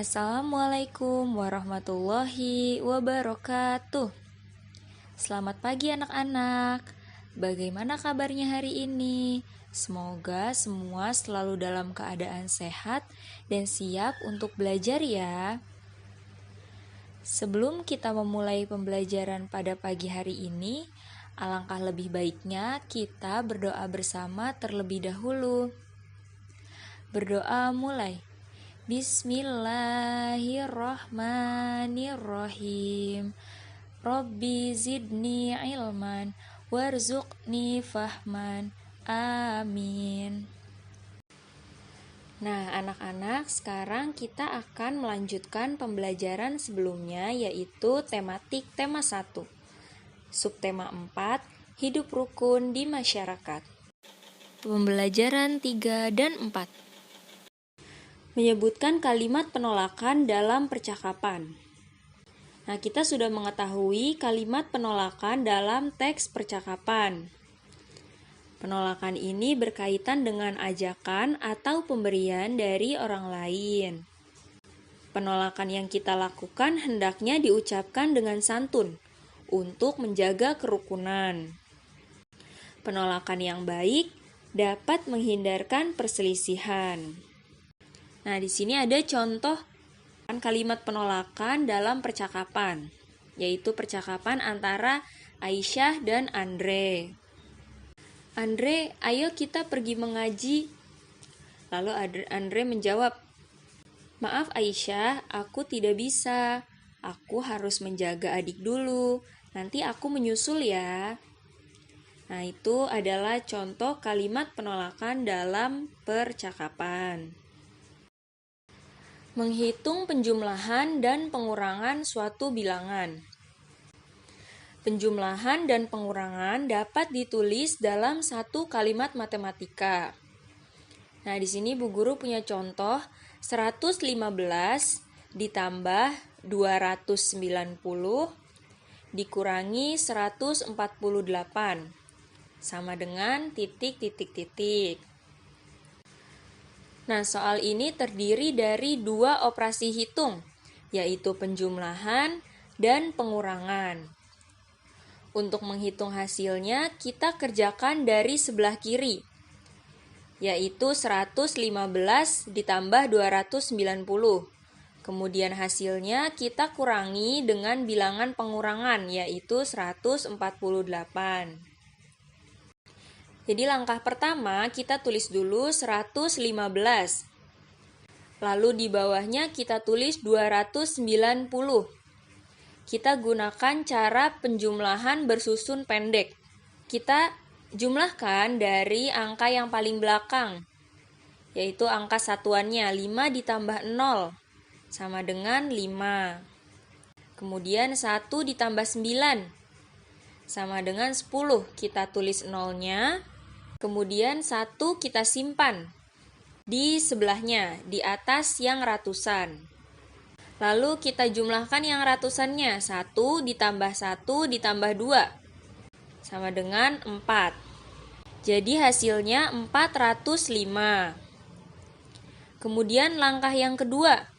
Assalamualaikum warahmatullahi wabarakatuh. Selamat pagi anak-anak. Bagaimana kabarnya hari ini? Semoga semua selalu dalam keadaan sehat dan siap untuk belajar ya. Sebelum kita memulai pembelajaran pada pagi hari ini, alangkah lebih baiknya kita berdoa bersama terlebih dahulu. Berdoa mulai. Bismillahirrahmanirrahim. Rabbi zidni ilman warzuqni fahman. Amin. Nah, anak-anak, sekarang kita akan melanjutkan pembelajaran sebelumnya, yaitu tematik tema 1. Subtema 4, hidup rukun di masyarakat. Pembelajaran 3 dan 4. Menyebutkan kalimat penolakan dalam percakapan. Nah, kita sudah mengetahui kalimat penolakan dalam teks percakapan. Penolakan ini berkaitan dengan ajakan atau pemberian dari orang lain. Penolakan yang kita lakukan hendaknya diucapkan dengan santun untuk menjaga kerukunan. Penolakan yang baik dapat menghindarkan perselisihan. Nah, di sini ada contoh kalimat penolakan dalam percakapan, yaitu percakapan antara Aisyah dan Andre. Andre, ayo kita pergi mengaji. Lalu Andre menjawab, maaf Aisyah, aku tidak bisa. Aku harus menjaga adik dulu. Nanti aku menyusul ya. Nah, itu adalah contoh kalimat penolakan dalam percakapan. Menghitung penjumlahan dan pengurangan suatu bilangan. Penjumlahan dan pengurangan dapat ditulis dalam satu kalimat matematika. Nah, di sini Bu Guru punya contoh 115 ditambah 290 dikurangi 148 sama dengan titik. Nah, soal ini terdiri dari dua operasi hitung, yaitu penjumlahan dan pengurangan. Untuk menghitung hasilnya, kita kerjakan dari sebelah kiri, yaitu 115 ditambah 290. Kemudian hasilnya kita kurangi dengan bilangan pengurangan, yaitu 148. Jadi langkah pertama kita tulis dulu 115. Lalu di bawahnya kita tulis 290. Kita gunakan cara penjumlahan bersusun pendek. Kita jumlahkan dari angka yang paling belakang, yaitu angka satuannya 5 ditambah 0 sama dengan 5. Kemudian 1 ditambah 9 sama dengan 10. Kita tulis 0-nya. Kemudian 1 kita simpan di sebelahnya, di atas yang ratusan. Lalu kita jumlahkan yang ratusannya, 1 ditambah 1 ditambah 2, sama dengan 4. Jadi hasilnya 405. Kemudian langkah yang kedua,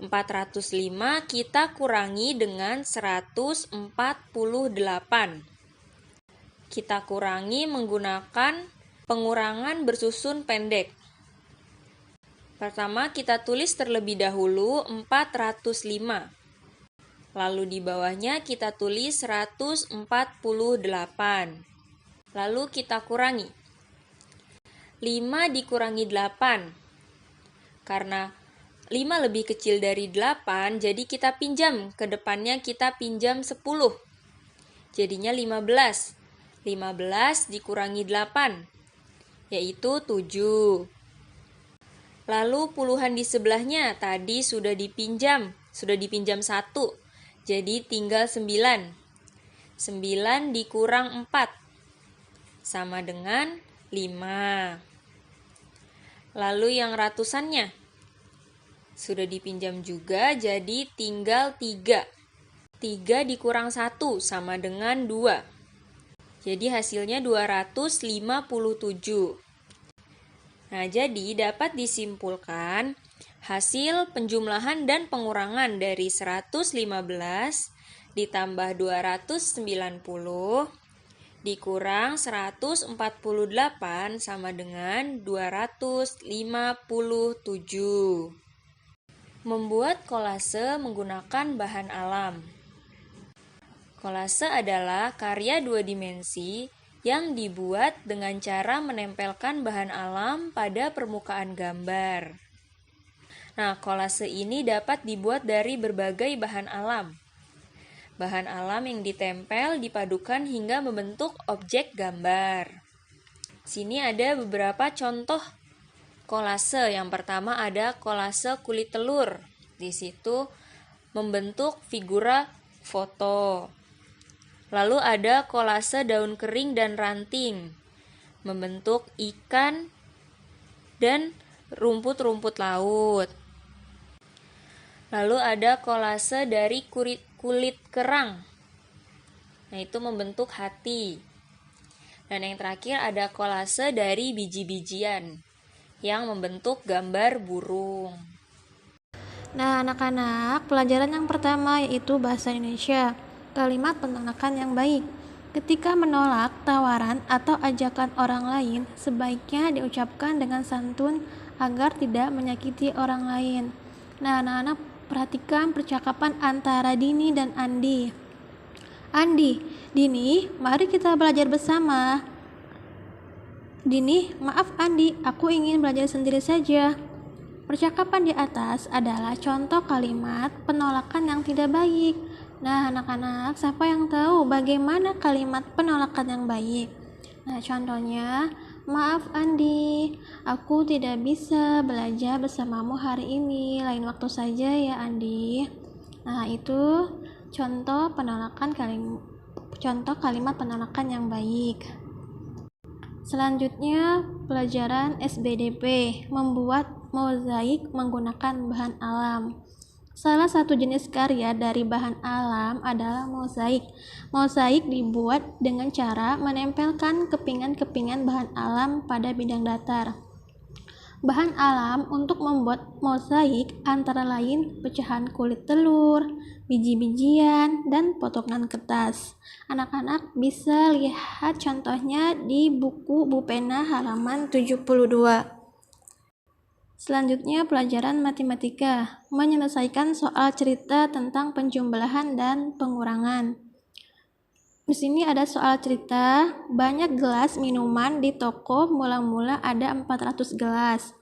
405 kita kurangi dengan 148. Kita kurangi menggunakan pengurangan bersusun pendek. Pertama kita tulis terlebih dahulu 405. Lalu di bawahnya kita tulis 148. Lalu kita kurangi. 5 dikurangi 8. Karena 5 lebih kecil dari 8, jadi kita pinjam. Ke depannya kita pinjam 10. Jadinya 15. 15 dikurangi 8, yaitu 7. Lalu puluhan di sebelahnya tadi sudah dipinjam 1, jadi tinggal 9. 9 dikurang 4, sama dengan 5. Lalu yang ratusannya sudah dipinjam juga, jadi tinggal 3. 3 dikurang 1, sama dengan 2. Jadi hasilnya 257. Nah, jadi dapat disimpulkan Hasil penjumlahan dan pengurangan dari 115 ditambah 290 dikurang 148 sama dengan 257. Membuat kolase menggunakan bahan alam. Kolase adalah karya dua dimensi yang dibuat dengan cara menempelkan bahan alam pada permukaan gambar. Nah, kolase ini dapat dibuat dari berbagai bahan alam. Bahan alam yang ditempel dipadukan hingga membentuk objek gambar. Sini ada beberapa contoh kolase. Yang pertama ada kolase kulit telur. Di situ membentuk figura foto. Lalu ada kolase daun kering dan ranting, membentuk ikan dan rumput-rumput laut. Lalu ada kolase dari kulit kerang. Nah, itu membentuk hati. Dan yang terakhir ada kolase dari biji-bijian yang membentuk gambar burung. Nah, anak-anak, pelajaran yang pertama yaitu bahasa Indonesia. Kalimat penolakan yang baik. Ketika menolak tawaran atau ajakan orang lain, sebaiknya diucapkan dengan santun agar tidak menyakiti orang lain. Nah, anak-anak, perhatikan percakapan antara Dini dan Andi. Andi, Dini, mari kita belajar bersama. Dini, maaf Andi, aku ingin belajar sendiri saja. Percakapan di atas adalah contoh kalimat penolakan yang tidak baik. Nah, anak-anak, siapa yang tahu bagaimana kalimat penolakan yang baik? Nah, contohnya, maaf Andi, aku tidak bisa belajar bersamamu hari ini, lain waktu saja ya Andi. Nah, itu contoh kalimat penolakan yang baik. Selanjutnya, pelajaran SBDP, membuat mozaik menggunakan bahan alam. Salah satu jenis karya dari bahan alam adalah mozaik. Mozaik dibuat dengan cara menempelkan kepingan-kepingan bahan alam pada bidang datar. Bahan alam untuk membuat mozaik antara lain pecahan kulit telur, biji-bijian, dan potongan kertas. Anak-anak bisa lihat contohnya di buku Bu Pena halaman 72. Selanjutnya pelajaran matematika, menyelesaikan soal cerita tentang penjumlahan dan pengurangan. Di sini ada soal cerita, banyak gelas minuman di toko mula-mula ada 400 gelas.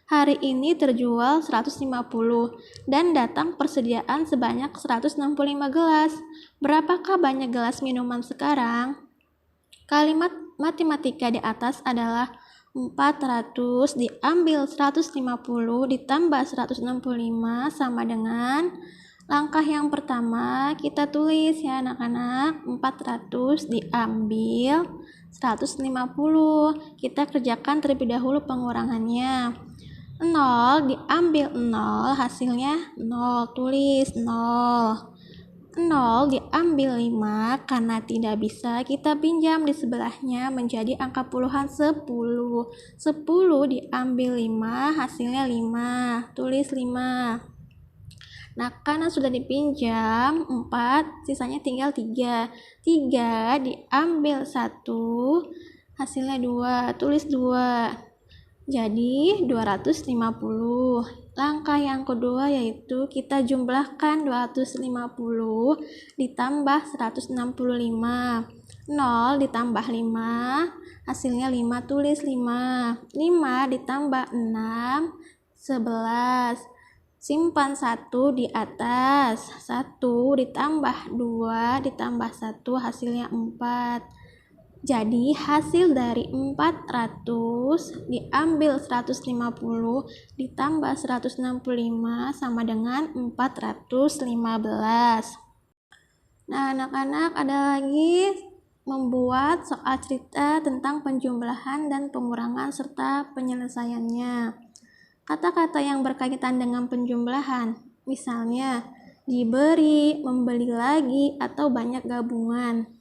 Hari ini terjual 150 dan datang persediaan sebanyak 165 gelas. Berapakah banyak gelas minuman sekarang? Kalimat matematika di atas adalah 400 diambil 150 ditambah 165 sama dengan, langkah yang pertama kita tulis ya anak-anak, 400 diambil 150. Kita kerjakan terlebih dahulu pengurangannya. 0 diambil 0, hasilnya 0, tulis 0. 0 diambil 5, karena tidak bisa kita pinjam di sebelahnya menjadi angka puluhan 10. 10 diambil 5, hasilnya 5, tulis 5. Nah, karena sudah dipinjam 4, sisanya tinggal 3. 3 diambil 1, hasilnya 2, tulis 2. Jadi 250. Langkah yang kedua yaitu kita jumlahkan 250 ditambah 165. 0 ditambah 5, hasilnya 5, tulis 5. 5 ditambah 6, 11. Simpan 1 di atas. 1 ditambah 2 ditambah 1, hasilnya 4. Jadi hasil dari 400 diambil 150 ditambah 165 sama dengan 415. Nah, anak-anak, ada lagi membuat soal cerita tentang penjumlahan dan pengurangan serta penyelesaiannya. Kata-kata yang berkaitan dengan penjumlahan, misalnya diberi, membeli lagi, atau banyak gabungan.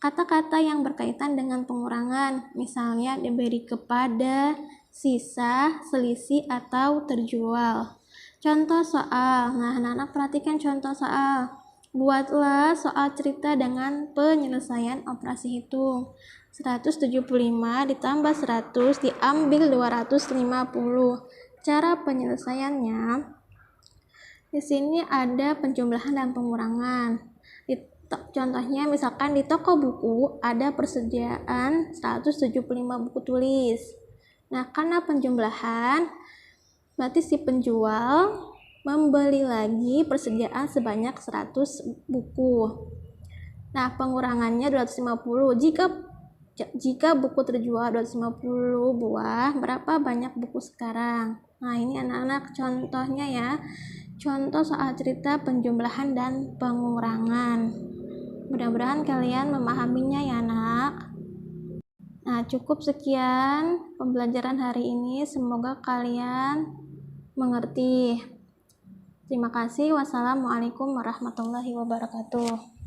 Kata-kata yang berkaitan dengan pengurangan, misalnya diberi kepada, sisa, selisih, atau terjual. Contoh soal. Nah, anak-anak perhatikan contoh soal. Buatlah soal cerita dengan penyelesaian operasi hitung. 175 ditambah 100 diambil 250. Cara penyelesaiannya, di sini ada penjumlahan dan pengurangan. Contohnya misalkan di toko buku ada persediaan 175 buku tulis. Nah, karena penjumlahan, berarti si penjual membeli lagi persediaan sebanyak 100 buku. Nah, pengurangannya 250. Jika buku terjual 250 buah, berapa banyak buku sekarang? Nah, ini anak-anak contohnya ya. Contoh soal cerita penjumlahan dan pengurangan. Mudah-mudahan kalian memahaminya ya, anak. Nah, cukup sekian pembelajaran hari ini. Semoga kalian mengerti. Terima kasih. Wassalamualaikum warahmatullahi wabarakatuh.